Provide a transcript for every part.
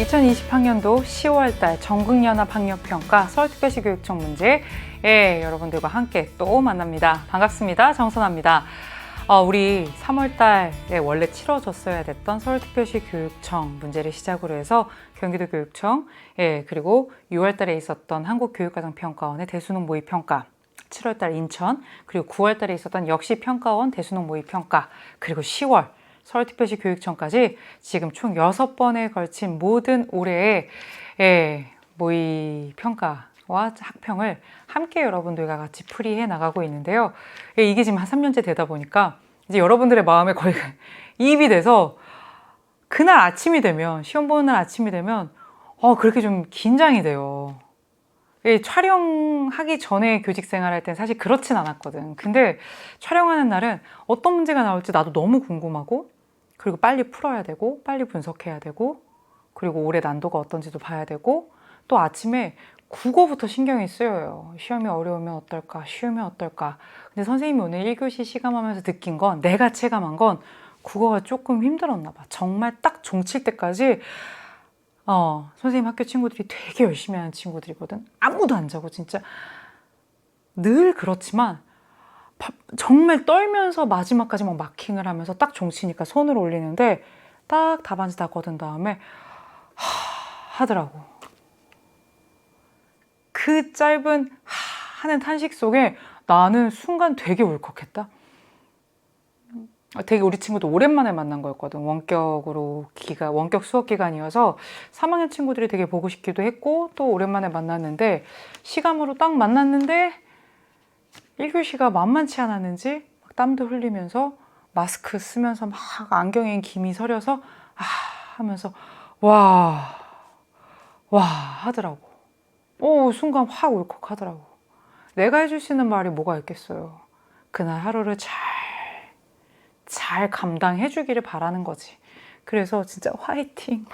2020학년도 10월달 전국연합학력평가 서울특별시 교육청 문제 여러분들과 함께 또 만납니다. 반갑습니다. 정선아입니다. 우리 3월달에 원래 치러졌어야 됐던 서울특별시 교육청 문제를 시작으로 해서 경기도 교육청 그리고 6월달에 있었던 한국교육과정평가원의 대수능 모의평가 7월달 인천 그리고 9월달에 있었던 역시 평가원 대수능 모의평가 그리고 10월 서울특별시 교육청까지 지금 총 6번에 걸친 모든 올해의 모의평가와 학평을 함께 여러분들과 같이 풀이해 나가고 있는데요. 이게 지금 한 3년째 되다 보니까 이제 여러분들의 마음에 거의 이입이 돼서 그날 아침이 되면, 시험 보는 날 아침이 되면 그렇게 좀 긴장이 돼요. 촬영하기 전에 교직 생활할 땐 사실 그렇진 않았거든. 근데 촬영하는 날은 어떤 문제가 나올지 나도 너무 궁금하고 그리고 빨리 풀어야 되고 빨리 분석해야 되고 그리고 올해 난도가 어떤지도 봐야 되고 또 아침에 국어부터 신경이 쓰여요. 시험이 어려우면 어떨까? 쉬우면 어떨까? 근데 선생님이 오늘 1교시 시감하면서 느낀 건 내가 체감한 건 국어가 조금 힘들었나 봐. 정말 딱 종칠 때까지 선생님 학교 친구들이 되게 열심히 하는 친구들이거든. 아무도 안 자고 진짜 늘 그렇지만 정말 떨면서 마지막까지 막 마킹을 하면서 딱 종치니까 손을 올리는데 딱 답안지 다 거둔 다음에 하더라고. 그 짧은 하는 탄식 속에 나는 순간 되게 울컥했다. 되게 우리 친구도 오랜만에 만난 거였거든. 원격 수업 기간이어서 3학년 친구들이 되게 보고 싶기도 했고 또 오랜만에 만났는데 시감으로 딱 만났는데 1교시가 만만치 않았는지 막 땀도 흘리면서 마스크 쓰면서 막 안경에 김이 서려서 하면서 와 하더라고. 순간 확 울컥하더라고. 내가 해줄 수 있는 말이 뭐가 있겠어요. 그날 하루를 잘 감당해 주기를 바라는 거지. 그래서 진짜 화이팅.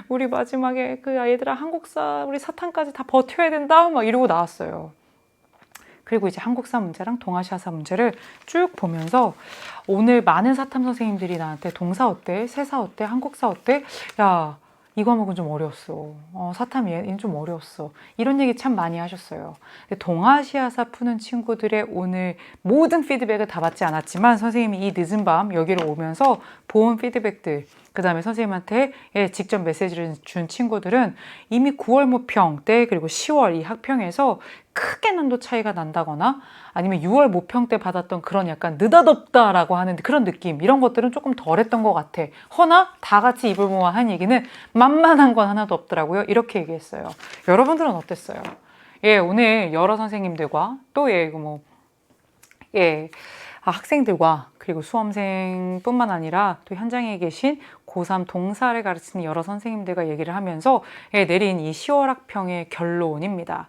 우리 마지막에 얘들아 한국사 우리 사탐까지 다 버텨야 된다 막 이러고 나왔어요. 그리고 이제 한국사 문제랑 동아시아사 문제를 쭉 보면서 오늘 많은 사탐 선생님들이 나한테 동사 어때? 세사 어때? 한국사 어때? 야, 이 과목은 좀 어려웠어. 사탐 얘는 좀 어려웠어. 이런 얘기 참 많이 하셨어요. 근데 동아시아사 푸는 친구들의 오늘 모든 피드백을 다 받지 않았지만 선생님이 이 늦은 밤 여기로 오면서 보온 피드백들 그 다음에 선생님한테 직접 메시지를 준 친구들은 이미 9월 모평 때 그리고 10월 이 학평에서 크게 난도 차이가 난다거나 아니면 6월 모평 때 받았던 그런 약간 느닷없다라고 하는 그런 느낌 이런 것들은 조금 덜했던 것 같아. 허나 다 같이 입을 모아 한 얘기는 만만한 건 하나도 없더라고요. 이렇게 얘기했어요. 여러분들은 어땠어요? 오늘 여러 선생님들과 또 학생들과 그리고 수험생뿐만 아니라 또 현장에 계신 고3 동사를 가르치는 여러 선생님들과 얘기를 하면서 내린 이 10월 학평의 결론입니다.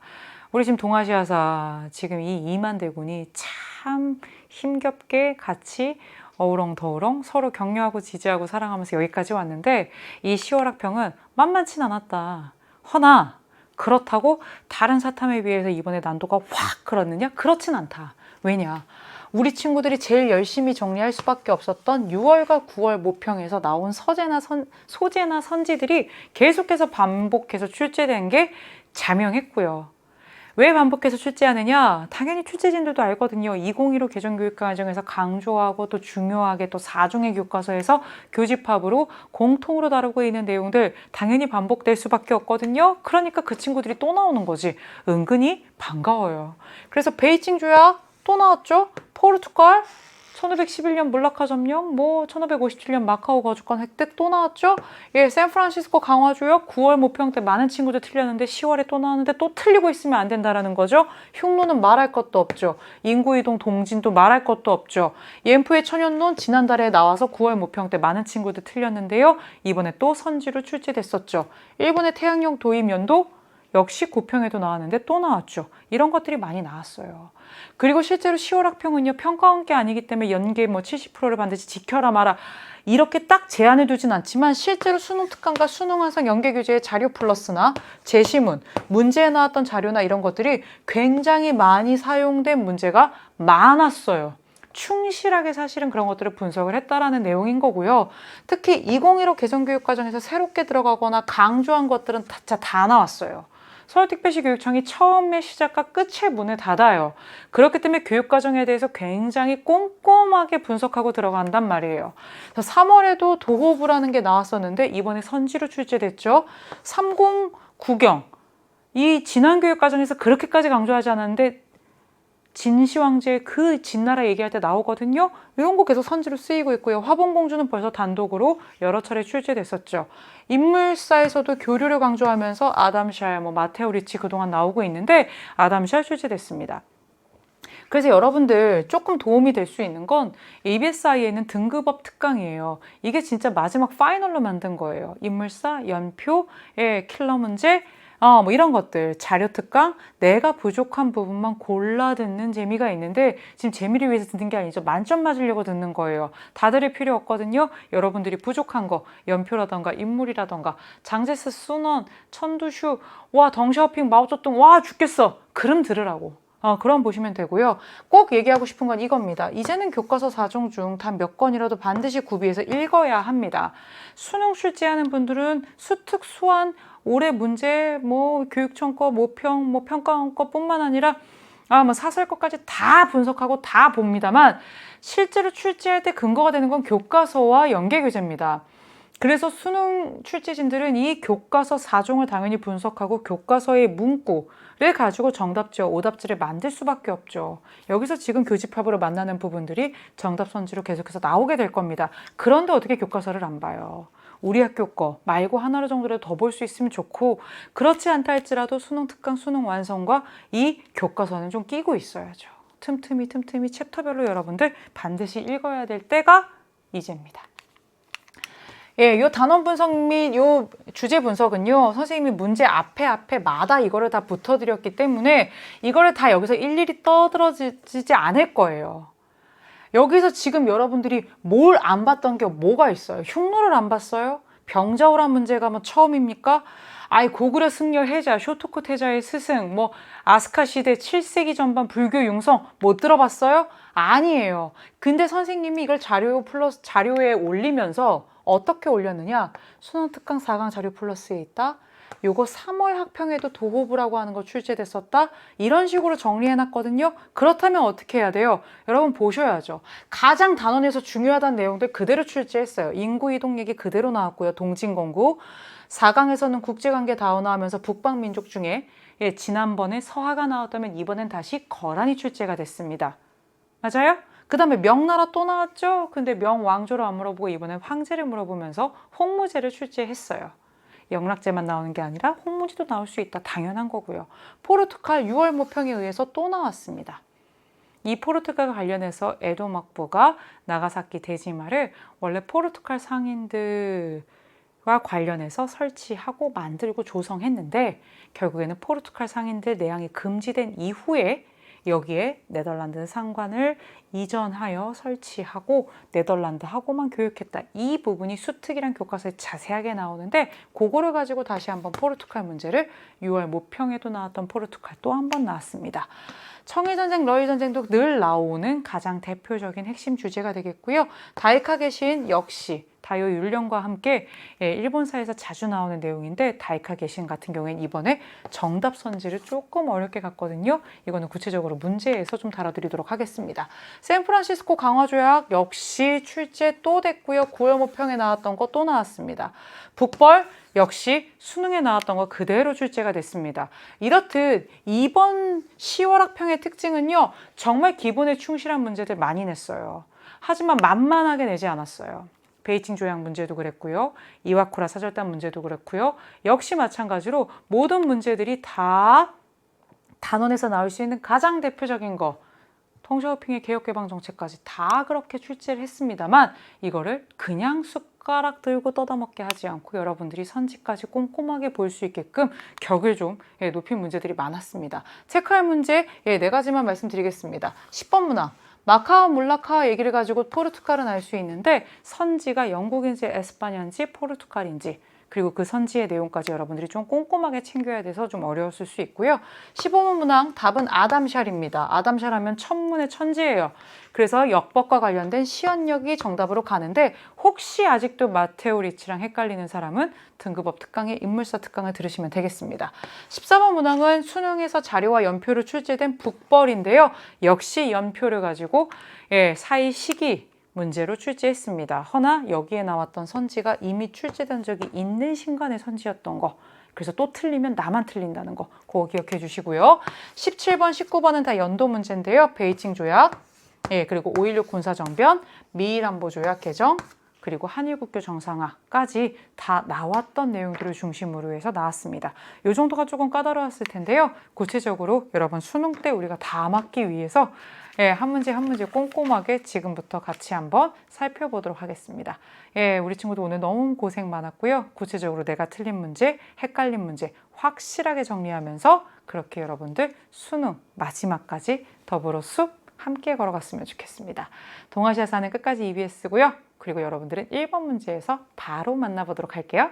우리 지금 동아시아사 지금 이 2만 대군이 참 힘겹게 같이 어우렁더우렁 서로 격려하고 지지하고 사랑하면서 여기까지 왔는데 이 10월 학평은 만만치 않았다. 허나 그렇다고 다른 사탐에 비해서 이번에 난도가 확 그렇느냐? 그렇진 않다. 왜냐? 우리 친구들이 제일 열심히 정리할 수밖에 없었던 6월과 9월 모평에서 나온 소재나 선지들이 계속해서 반복해서 출제된 게 자명했고요. 왜 반복해서 출제하느냐? 당연히 출제진들도 알거든요. 2015 개정교육과정에서 강조하고 또 중요하게 또 4중의 교과서에서 교집합으로 공통으로 다루고 있는 내용들 당연히 반복될 수밖에 없거든요. 그러니까 그 친구들이 또 나오는 거지. 은근히 반가워요. 그래서 베이징 조약 또 나왔죠. 포르투갈 1511년 몰라카 점령 1557년 마카오 거주권 획득 또 나왔죠. 샌프란시스코 강화 조약 9월 모평 때 많은 친구들 틀렸는데 10월에 또 나왔는데 또 틀리고 있으면 안 된다라는 거죠. 흉노는 말할 것도 없죠. 인구이동 동진도 말할 것도 없죠. 옌프의 천연론 지난달에 나와서 9월 모평 때 많은 친구들 틀렸는데요. 이번에 또 선지로 출제됐었죠. 일본의 태양형 도입 연도 역시 고평에도 나왔는데 또 나왔죠. 이런 것들이 많이 나왔어요. 그리고 실제로 10월 학평은요. 평가원 게 아니기 때문에 연계 70%를 반드시 지켜라 마라. 이렇게 딱 제한을 두진 않지만 실제로 수능 특강과 수능 완성 연계 교재의 자료 플러스나 제시문, 문제에 나왔던 자료나 이런 것들이 굉장히 많이 사용된 문제가 많았어요. 충실하게 사실은 그런 것들을 분석을 했다라는 내용인 거고요. 특히 2015 개정교육과정에서 새롭게 들어가거나 강조한 것들은 다 나왔어요. 서울특별시 교육청이 처음에 시작과 끝에 문을 닫아요. 그렇기 때문에 교육과정에 대해서 굉장히 꼼꼼하게 분석하고 들어간단 말이에요. 그래서 3월에도 도호부라는 게 나왔었는데 이번에 선지로 출제됐죠. 30구경. 이 지난 교육과정에서 그렇게까지 강조하지 않았는데 진시황제의 그 진나라 얘기할 때 나오거든요. 이런 거 계속 선지로 쓰이고 있고요. 화봉공주는 벌써 단독으로 여러 차례 출제됐었죠. 인물사에서도 교류를 강조하면서 아담샬, 마테오 리치 그동안 나오고 있는데 아담샬 출제됐습니다. 그래서 여러분들 조금 도움이 될 수 있는 건 ABSI에는 등급업 특강이에요. 이게 진짜 마지막 파이널로 만든 거예요. 인물사, 연표, 킬러 문제, 이런 것들, 자료 특강, 내가 부족한 부분만 골라 듣는 재미가 있는데 지금 재미를 위해서 듣는 게 아니죠. 만점 맞으려고 듣는 거예요. 다 들을 필요 없거든요. 여러분들이 부족한 거, 연표라던가 인물이라던가 장제스, 순원, 천두슈, 와 덩샤오핑, 마오쩌둥, 와 죽겠어. 그럼 들으라고. 그럼 보시면 되고요. 꼭 얘기하고 싶은 건 이겁니다. 이제는 교과서 4종 중 단 몇 권이라도 반드시 구비해서 읽어야 합니다. 수능 출제하는 분들은 수특, 수완, 올해 문제, 교육청 거, 모평, 평가원 거뿐만 아니라 사설 것까지 다 분석하고 다 봅니다만 실제로 출제할 때 근거가 되는 건 교과서와 연계교재입니다. 그래서 수능 출제진들은 이 교과서 4종을 당연히 분석하고 교과서의 문구를 가지고 정답지와 오답지를 만들 수밖에 없죠. 여기서 지금 교집합으로 만나는 부분들이 정답 선지로 계속해서 나오게 될 겁니다. 그런데 어떻게 교과서를 안 봐요? 우리 학교 거 말고 하나로 정도라도 더 볼 수 있으면 좋고 그렇지 않다 할지라도 수능 특강, 수능 완성과 이 교과서는 좀 끼고 있어야죠. 틈틈이 챕터별로 여러분들 반드시 읽어야 될 때가 이제입니다. 요 단원 분석 및 요 주제 분석은요, 선생님이 문제 앞에마다 이거를 다 붙어드렸기 때문에 이거를 다 여기서 일일이 떠들어지지 않을 거예요. 여기서 지금 여러분들이 뭘 안 봤던 게 뭐가 있어요? 흉노를 안 봤어요? 병자호란 문제가 처음입니까? 고구려 승려 해자, 쇼토코 해자의 스승, 아스카 시대 7세기 전반 불교 융성 못 들어봤어요? 아니에요. 근데 선생님이 이걸 자료에 올리면서 어떻게 올렸느냐? 수능 특강 4강 자료 플러스에 있다. 요거 3월 학평에도 도호부라고 하는 거 출제됐었다. 이런 식으로 정리해놨거든요. 그렇다면 어떻게 해야 돼요? 여러분 보셔야죠. 가장 단원에서 중요하다는 내용들 그대로 출제했어요. 인구이동 얘기 그대로 나왔고요. 동진건국. 4강에서는 국제관계 다 나오면서 북방민족 중에 지난번에 서하가 나왔다면 이번엔 다시 거란이 출제가 됐습니다. 맞아요? 그 다음에 명나라 또 나왔죠? 근데 명왕조를 안 물어보고 이번엔 황제를 물어보면서 홍무제를 출제했어요. 영락제만 나오는 게 아니라 홍무제도 나올 수 있다. 당연한 거고요. 포르투갈 6월 모평에 의해서 또 나왔습니다. 이 포르투갈과 관련해서 에도 막부가 나가사키 데지마를 원래 포르투갈 상인들과 관련해서 설치하고 만들고 조성했는데 결국에는 포르투갈 상인들 내양이 금지된 이후에 여기에 네덜란드 상관을 이전하여 설치하고 네덜란드하고만 교육했다. 이 부분이 수특이란 교과서에 자세하게 나오는데 그거를 가지고 다시 한번 포르투갈 문제를 6월 모평에도 나왔던 포르투갈 또 한 번 나왔습니다. 청일전쟁, 러일전쟁도 늘 나오는 가장 대표적인 핵심 주제가 되겠고요. 다이카 계신 역시 다요 율령과 함께 일본사에서 자주 나오는 내용인데 다이카 계신 같은 경우에는 이번에 정답 선지를 조금 어렵게 갔거든요. 이거는 구체적으로 문제에서 좀 다뤄드리도록 하겠습니다. 샌프란시스코 강화조약 역시 출제 또 됐고요. 9월 모평에 나왔던 거 또 나왔습니다. 북벌 역시 수능에 나왔던 거 그대로 출제가 됐습니다. 이렇듯 이번 10월 학평의 특징은요. 정말 기본에 충실한 문제들 많이 냈어요. 하지만 만만하게 내지 않았어요. 베이징 조약 문제도 그랬고요. 이와쿠라 사절단 문제도 그렇고요. 역시 마찬가지로 모든 문제들이 다 단원에서 나올 수 있는 가장 대표적인 거 덩샤오핑의 개혁개방정책까지 다 그렇게 출제를 했습니다만 이거를 그냥 숟가락 들고 뜯어먹게 하지 않고 여러분들이 선지까지 꼼꼼하게 볼 수 있게끔 격을 좀 높인 문제들이 많았습니다. 체크할 문제 4가지만 말씀드리겠습니다. 10번 문항. 마카오, 몰라카오 얘기를 가지고 포르투갈은 알 수 있는데 선지가 영국인지 에스파냐인지 포르투갈인지 그리고 그 선지의 내용까지 여러분들이 좀 꼼꼼하게 챙겨야 돼서 좀 어려웠을 수 있고요. 15문 문항 답은 아담샬입니다. 아담샬 하면 천문의 천지예요. 그래서 역법과 관련된 시연력이 정답으로 가는데 혹시 아직도 마테오 리치랑 헷갈리는 사람은 등급업 특강의 인물사 특강을 들으시면 되겠습니다. 14번 문항은 수능에서 자료와 연표로 출제된 북벌인데요. 역시 연표를 가지고 사이 시기 문제로 출제했습니다. 허나 여기에 나왔던 선지가 이미 출제된 적이 있는 신간의 선지였던 거. 그래서 또 틀리면 나만 틀린다는 거. 그거 기억해 주시고요. 17번, 19번은 다 연도 문제인데요. 베이징 조약, 그리고 5.16 군사정변, 미일안보조약 개정, 그리고 한일국교 정상화까지 다 나왔던 내용들을 중심으로 해서 나왔습니다. 이 정도가 조금 까다로웠을 텐데요. 구체적으로 여러분 수능 때 우리가 다 맞기 위해서 한 문제 한 문제 꼼꼼하게 지금부터 같이 한번 살펴보도록 하겠습니다. 우리 친구도 오늘 너무 고생 많았고요. 구체적으로 내가 틀린 문제, 헷갈린 문제 확실하게 정리하면서 그렇게 여러분들 수능 마지막까지 더불어 숲 함께 걸어갔으면 좋겠습니다. 동아시아 사는 끝까지 EBS고요. 그리고 여러분들은 1번 문제에서 바로 만나보도록 할게요.